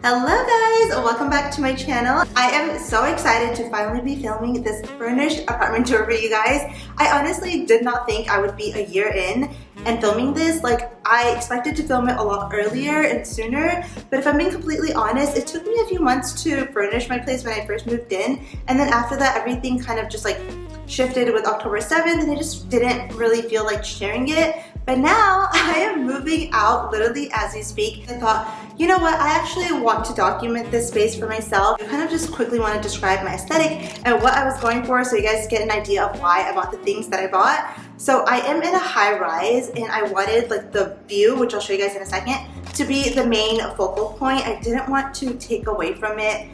Hello guys, welcome back to my channel. I am so excited to finally be filming this furnished apartment tour for you guys. I honestly did not think I would be a year in and filming this. Like, I expected to film it a lot earlier and sooner, but if I'm being completely honest, it took me a few months to furnish my place when I first moved in, and then after that everything kind of just like shifted with October 7th and I just didn't really feel like sharing it. But now I am moving out literally as we speak. I thought, you know what, I actually want to document this space for myself. I kind of just quickly want to describe my aesthetic and what I was going for so you guys get an idea of why I bought the things that I bought. So I am in a high rise and I wanted like the view, which I'll show you guys in a second, to be the main focal point. I didn't want to take away from it.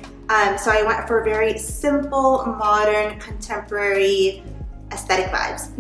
So I went for a very simple, modern, contemporary aesthetic vibes.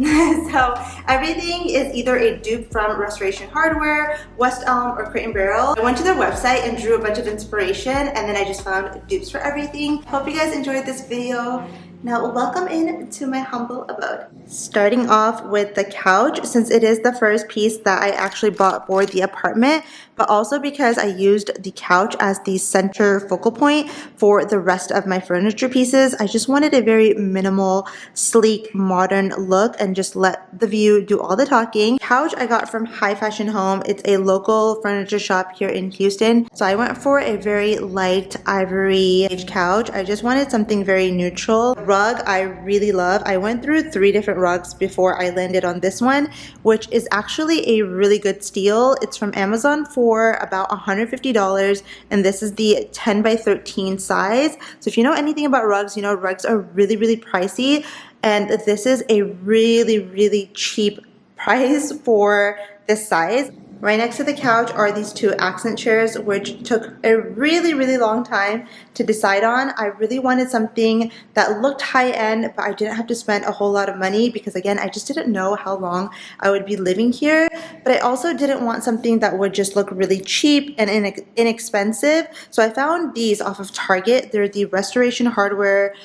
So everything is either a dupe from Restoration Hardware, West Elm, or Crate & Barrel. I went to their website and drew a bunch of inspiration, and then I just found dupes for everything. Hope you guys enjoyed this video. Now welcome in to my humble abode. Starting off with the couch, since it is the first piece that I actually bought for the apartment, but also because I used the couch as the center focal point for the rest of my furniture pieces. I just wanted a very minimal, sleek, modern look and just let the view do all the talking. Couch I got from High Fashion Home. It's a local furniture shop here in Houston. So I went for a very light ivory beige couch. I just wanted something very neutral. Rug I really love. I went through 3 different rugs before I landed on this one, which is actually a really good steal. It's from Amazon for about $150, and this is the 10 by 13 size. So if you know anything about rugs, you know rugs are really pricey, and this is a really cheap price for this size. Right next to the couch are these 2 accent chairs, which took a really long time to decide on. I really wanted something that looked high-end, but I didn't have to spend a whole lot of money because, again, I just didn't know how long I would be living here. But I also didn't want something that would just look really cheap and inexpensive. So I found these off of Target. They're the Restoration Hardware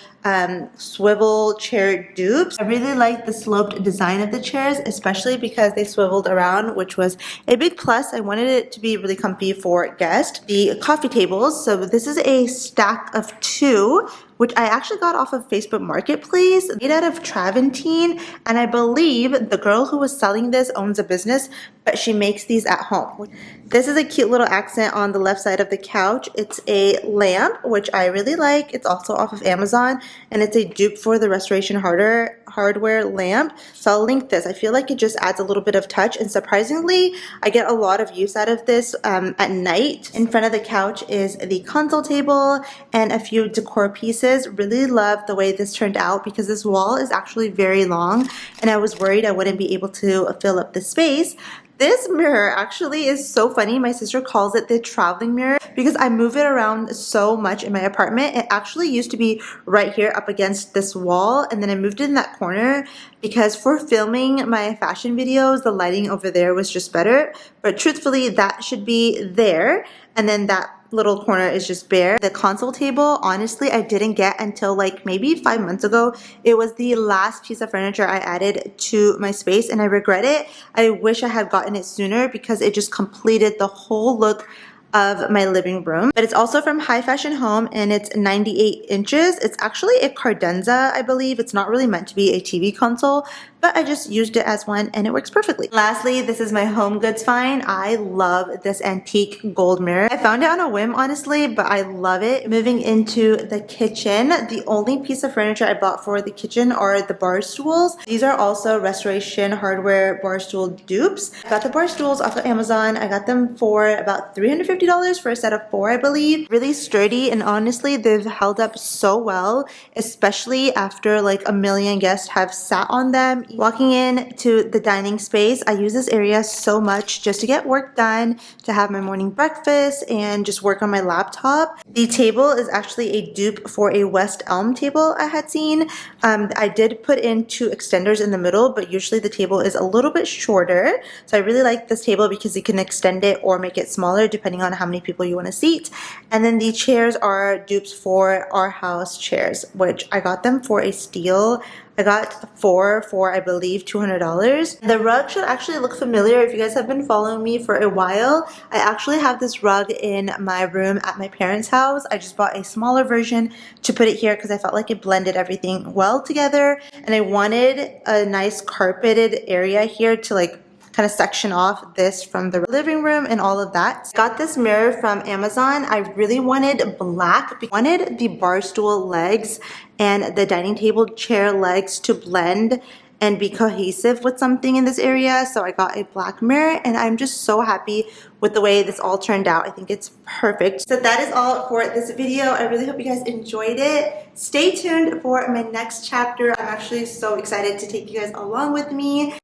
swivel chair dupes. I really like the sloped design of the chairs, especially because they swiveled around, which was a big plus. I wanted it to be really comfy for guests. The coffee tables, so this is a stack of 2, which I actually got off of Facebook Marketplace, made out of Travertine, and I believe the girl who was selling this owns a business, but she makes these at home. This is a cute little accent on the left side of the couch. It's a lamp, which I really like. It's also off of Amazon, and it's a dupe for the Restoration Hardware lamp. So I'll link this. I feel like it just adds a little bit of touch, and surprisingly, I get a lot of use out of this at night. In front of the couch is the console table and a few decor pieces. Really love the way this turned out because this wall is actually very long, and I was worried I wouldn't be able to fill up the space. This mirror actually is so funny. My sister calls it the traveling mirror because I move it around so much in my apartment. It actually used to be right here up against this wall, and then I moved it in that corner because for filming my fashion videos, the lighting over there was just better. But truthfully, that should be there, and then that little corner is just bare. The console table, honestly, I didn't get until like maybe 5 months ago. It was the last piece of furniture I added to my space, and I regret it. I wish I had gotten it sooner because it just completed the whole look of my living room. But it's also from High Fashion Home, and it's 98 inches. It's actually a Cardenza, I believe. It's not really meant to be a TV console, but I just used it as one and it works perfectly. Lastly, this is my home goods find. I love this antique gold mirror. I found it on a whim, honestly, but I love it. Moving into the kitchen, the only piece of furniture I bought for the kitchen are the bar stools. These are also Restoration Hardware bar stool dupes. I got the bar stools off of Amazon. I got them for about $350 for a set of 4, I believe. Really sturdy, and honestly, they've held up so well, especially after like a million guests have sat on them. Walking in to the dining space, I use this area so much just to get work done, to have my morning breakfast, and just work on my laptop. The table is actually a dupe for a West Elm table I had seen. I did put in 2 extenders in the middle, but usually the table is a little bit shorter. So I really like this table because you can extend it or make it smaller depending on how many people you want to seat. And then the chairs are dupes for Our House chairs, which I got them for a steal. I got 4 for, I believe, $200. The rug should actually look familiar if you guys have been following me for a while. I actually have this rug in my room at my parents' house. I just bought a smaller version to put it here because I felt like it blended everything well together, and I wanted a nice carpeted area here to like kind of section off this from the living room and all of that. Got this mirror from Amazon. I really wanted black. I wanted the bar stool legs and the dining table chair legs to blend and be cohesive with something in this area. So I got a black mirror, and I'm just so happy with the way this all turned out. I think it's perfect. So that is all for this video. I really hope you guys enjoyed it. Stay tuned for my next chapter. I'm actually so excited to take you guys along with me.